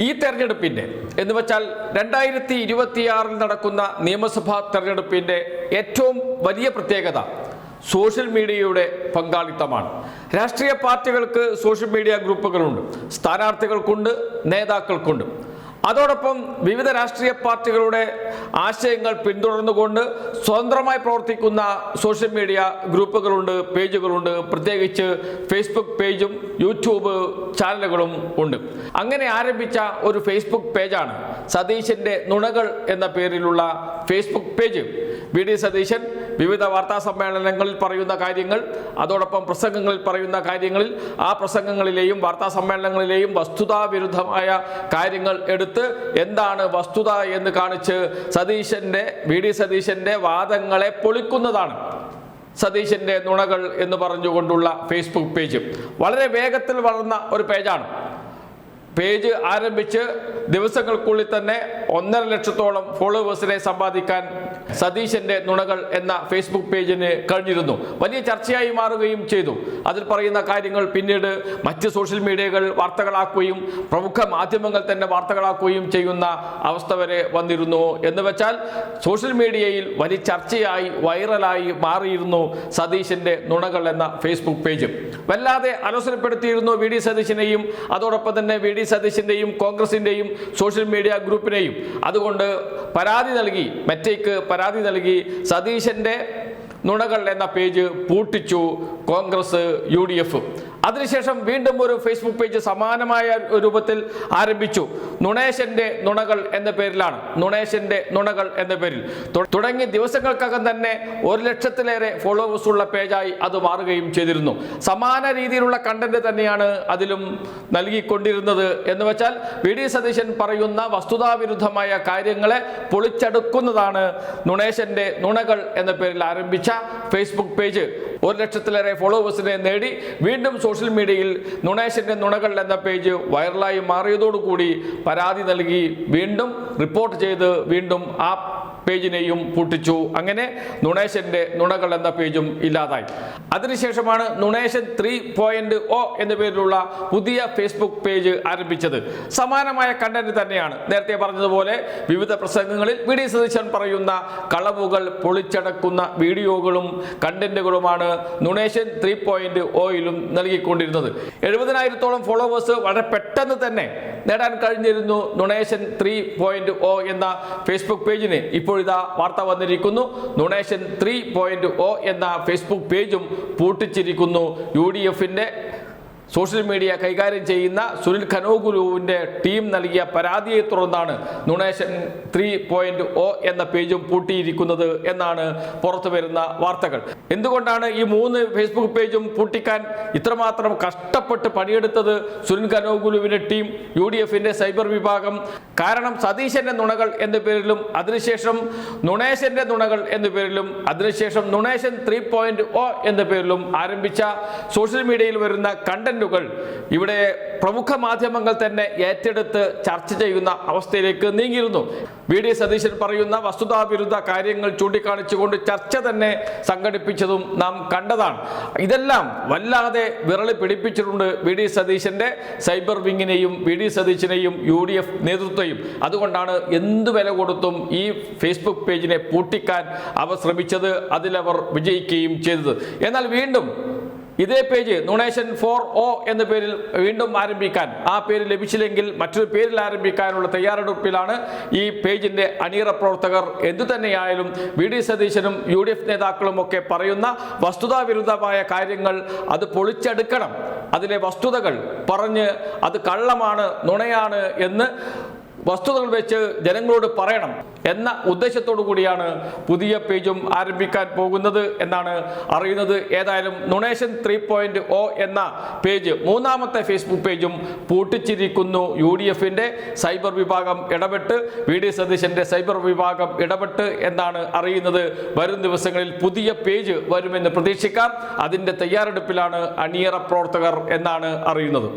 ഈ തെരഞ്ഞെടുപ്പിൻ്റെ എന്ന് വെച്ചാൽ 2026 നടക്കുന്ന നിയമസഭാ തെരഞ്ഞെടുപ്പിൻ്റെ ഏറ്റവും വലിയ പ്രത്യേകത സോഷ്യൽ മീഡിയയുടെ പങ്കാളിത്തമാണ്. രാഷ്ട്രീയ പാർട്ടികൾക്ക് സോഷ്യൽ മീഡിയ ഗ്രൂപ്പുകളുണ്ട്, സ്ഥാനാർത്ഥികൾക്കുണ്ട്, നേതാക്കൾക്കുണ്ട്. അതോടൊപ്പം വിവിധ രാഷ്ട്രീയ പാർട്ടികളുടെ ആശയങ്ങൾ പിന്തുടർന്നുകൊണ്ട് സ്വതന്ത്രമായി പ്രവർത്തിക്കുന്ന സോഷ്യൽ മീഡിയ ഗ്രൂപ്പുകളുണ്ട്, പേജുകളുണ്ട്. പ്രത്യേകിച്ച് ഫേസ്ബുക്ക് പേജും യൂട്യൂബ് ചാനലുകളും ഉണ്ട്. അങ്ങനെ ആരംഭിച്ച ഒരു ഫേസ്ബുക്ക് പേജാണ് സതീശൻ്റെ നുണകൾ എന്ന പേരിലുള്ള Facebook page. V D Satheesan വിവിധ വാർത്താ സമ്മേളനങ്ങളിൽ പറയുന്ന കാര്യങ്ങൾ, അതോടൊപ്പം പ്രസംഗങ്ങളിൽ പറയുന്ന കാര്യങ്ങളിൽ, ആ പ്രസംഗങ്ങളിലെയും വാർത്താ സമ്മേളനങ്ങളിലെയും വസ്തുതാവിരുദ്ധമായ കാര്യങ്ങൾ എടുത്ത് എന്താണ് വസ്തുത എന്ന് കാണിച്ച് വി ഡി സതീശന്റെ വാദങ്ങളെ പൊളിക്കുന്നതാണ് സതീശന്റെ നുണകൾ എന്ന് പറഞ്ഞുകൊണ്ടുള്ള ഫേസ്ബുക്ക് പേജ്. വളരെ വേഗത്തിൽ വളർന്ന ഒരു പേജാണ്. പേജ് ആരംഭിച്ച് ദിവസങ്ങൾക്കുള്ളിൽ തന്നെ 1.5 ലക്ഷത്തോളം ഫോളോവേഴ്സിനെ സമ്പാദിക്കാൻ സതീശന്റെ നുണകൾ എന്ന ഫേസ്ബുക്ക് പേജിന് കഴിഞ്ഞിരുന്നു. വലിയ ചർച്ചയായി മാറുകയും ചെയ്തു. അതിൽ പറയുന്ന കാര്യങ്ങൾ പിന്നീട് മറ്റ് സോഷ്യൽ മീഡിയകൾ വാർത്തകളാക്കുകയും പ്രമുഖ മാധ്യമങ്ങൾ തന്നെ വാർത്തകളാക്കുകയും ചെയ്യുന്ന അവസ്ഥ വരെ വന്നിരുന്നു. എന്ന് വെച്ചാൽ സോഷ്യൽ മീഡിയയിൽ വലിയ ചർച്ചയായി വൈറലായി മാറിയിരുന്നു സതീശന്റെ നുണകൾ എന്ന ഫേസ്ബുക്ക് പേജ്. വല്ലാതെ അലോസരപ്പെടുത്തിയിരുന്നു വി ഡി സതീശനെയും അതോടൊപ്പം തന്നെ വി ഡി സതീശന്റെയും കോൺഗ്രസിന്റെയും സോഷ്യൽ മീഡിയ ഗ്രൂപ്പിനെയും. അതുകൊണ്ട് മെറ്റയ്ക്ക് പരാതി നൽകി സതീശന്റെ നുണകൾ എന്ന പേജ് പൂട്ടിച്ചു കോൺഗ്രസ് UDF. അതിനുശേഷം വീണ്ടും ഒരു ഫേസ്ബുക്ക് പേജ് സമാനമായ രൂപത്തിൽ ആരംഭിച്ചു. നുണേശന്റെ നുണകൾ എന്ന പേരിലാണ്. നുണേശന്റെ നുണകൾ എന്ന പേരിൽ തുടങ്ങി ദിവസങ്ങൾക്കകം തന്നെ 1 ലക്ഷത്തിലേറെ ഫോളോവേഴ്സ് ഉള്ള പേജായി അത് മാറുകയും ചെയ്തിരുന്നു. സമാന രീതിയിലുള്ള കണ്ടന്റ് തന്നെയാണ് അതിലും നൽകിക്കൊണ്ടിരുന്നത്. എന്ന് വെച്ചാൽ വി ഡി സതീശൻ പറയുന്ന വസ്തുതാവിരുദ്ധമായ കാര്യങ്ങളെ പൊളിച്ചെടുക്കുന്നതാണ് നുണേശന്റെ നുണകൾ എന്ന പേരിൽ ആരംഭിച്ച ഫേസ്ബുക്ക് പേജ്. 1 ലക്ഷത്തിലേറെ ഫോളോവേഴ്സിനെ നേടി വീണ്ടും സോഷ്യൽ മീഡിയയിൽ നുണേശന്റെ നുണകൾ എന്ന പേജ് വൈറലായി മാറിയതോടുകൂടി പരാതി നൽകി വീണ്ടും റിപ്പോർട്ട് ചെയ്ത് വീണ്ടും ആ പേജിനെയും പൂട്ടിച്ചു. അങ്ങനെ നുണേശന്റെ നുണകൾ എന്ന പേജും ഇല്ലാതായി. അതിനുശേഷമാണ് നുണേശൻ 3.0 എന്ന പേരിലുള്ള പുതിയ ഫേസ്ബുക്ക് പേജ് ആരംഭിച്ചത്. സമാനമായ കണ്ടന്റ് തന്നെയാണ്. നേരത്തെ പറഞ്ഞതുപോലെ വിവിധ പ്രസംഗങ്ങളിൽ വി ഡി സതീശൻ പറയുന്ന കളവുകൾ പൊളിച്ചടക്കുന്ന വീഡിയോകളും കണ്ടന്റുകളുമാണ് നുണേശൻ 3.0യിലും നൽകിക്കൊണ്ടിരുന്നത്. 70,000-ഓളം ഫോളോവേഴ്സ് വളരെ പെട്ടെന്ന് തന്നെ നേടാൻ കഴിഞ്ഞിരുന്നു നുണേശൻ 3.0 എന്ന ഫേസ്ബുക്ക് പേജിന്. ഇപ്പോഴിതാ വാർത്ത വന്നിരിക്കുന്നു, നുണേശൻ 3.0 എന്ന ഫേസ്ബുക്ക് പേജും പൂട്ടിച്ചിരിക്കുന്നു. UDFന്റെ സോഷ്യൽ മീഡിയ കൈകാര്യം ചെയ്യുന്ന സുനിൽ ഖനോഗുലുവിൻ്റെ ടീം നൽകിയ പരാതിയെ തുടർന്നാണ് നുണേശൻ 3.0 എന്ന പേജും പൂട്ടിയിരിക്കുന്നത് എന്നാണ് പുറത്തു വരുന്ന വാർത്തകൾ. എന്തുകൊണ്ടാണ് ഈ 3 ഫേസ്ബുക്ക് പേജും പൂട്ടിക്കാൻ ഇത്രമാത്രം കഷ്ടപ്പെട്ട് പണിയെടുത്തത് സുനിൽ ഖനോഗുലുവിൻ്റെ ടീം, UDFന്റെ സൈബർ വിഭാഗം? കാരണം സതീശന്റെ നുണകൾ എന്ന പേരിലും അതിനുശേഷം നുണേശന്റെ നുണകൾ എന്ന പേരിലും അതിനുശേഷം നുണേശൻ 3.0 എന്ന പേരിലും ആരംഭിച്ച സോഷ്യൽ മീഡിയയിൽ വരുന്ന കണ്ടന്റ് ഇവിടെ പ്രമുഖ മാധ്യമങ്ങൾ തന്നെ ഏറ്റെടുത്ത് ചർച്ച ചെയ്യുന്ന അവസ്ഥയിലേക്ക് നീങ്ങിയിരുന്നു. വി ഡി സതീശൻ പറയുന്ന വസ്തുതാവിരുദ്ധ കാര്യങ്ങൾ ചൂണ്ടിക്കാണിച്ചുകൊണ്ട് ചർച്ച തന്നെ സംഘടിപ്പിച്ചതും നാം കണ്ടതാണ്. ഇതെല്ലാം വല്ലാതെ വിരളി പിടിപ്പിച്ചിട്ടുണ്ട് വി ഡി സതീശന്റെ സൈബർ വിങ്ങിനെയും വി ഡി സതീശനെയും UDF നേതൃത്വയും. അതുകൊണ്ടാണ് എന്ത് വില കൊടുത്തും ഈ ഫേസ്ബുക്ക് പേജിനെ പൂട്ടിക്കാൻ അവർ ശ്രമിച്ചത്. അതിലവർ വിജയിക്കുകയും ചെയ്തത്. എന്നാൽ വീണ്ടും ഇതേ പേജ് നുണേശൻ 4.0 എന്ന പേരിൽ വീണ്ടും ആരംഭിക്കാൻ, ആ പേര് ലഭിച്ചില്ലെങ്കിൽ മറ്റൊരു പേരിൽ ആരംഭിക്കാനുള്ള തയ്യാറെടുപ്പിലാണ് ഈ പേജിന്റെ അണിയറ പ്രവർത്തകർ. എന്തു തന്നെയായാലും വി ഡി സതീശനും UDF നേതാക്കളും ഒക്കെ പറയുന്ന വസ്തുതാവിരുദ്ധമായ കാര്യങ്ങൾ അത് പൊളിച്ചെടുക്കണം. അതിലെ വസ്തുതകൾ പറഞ്ഞ് അത് കള്ളമാണ്, നുണയാണ് എന്ന് വസ്തുതകൾ വെച്ച് ജനങ്ങളോട് പറയണം എന്ന ഉദ്ദേശത്തോടു കൂടിയാണ് പുതിയ പേജും ആരംഭിക്കാൻ പോകുന്നത് എന്നാണ് അറിയുന്നത്. ഏതായാലും നുണേശൻ 3.0 എന്ന പേജ്, 3ാമത്തെ ഫേസ്ബുക്ക് പേജും പൂട്ടിച്ചിരിക്കുന്നു. UDFന്റെ സൈബർ വിഭാഗം ഇടപെട്ട്, വി ഡി സതീശന്റെ സൈബർ വിഭാഗം ഇടപെട്ട് എന്നാണ് അറിയുന്നത്. വരും ദിവസങ്ങളിൽ പുതിയ പേജ് വരുമെന്ന് പ്രതീക്ഷിക്കാം. അതിൻ്റെ തയ്യാറെടുപ്പിലാണ് അണിയറ പ്രവർത്തകർ എന്നാണ് അറിയുന്നത്.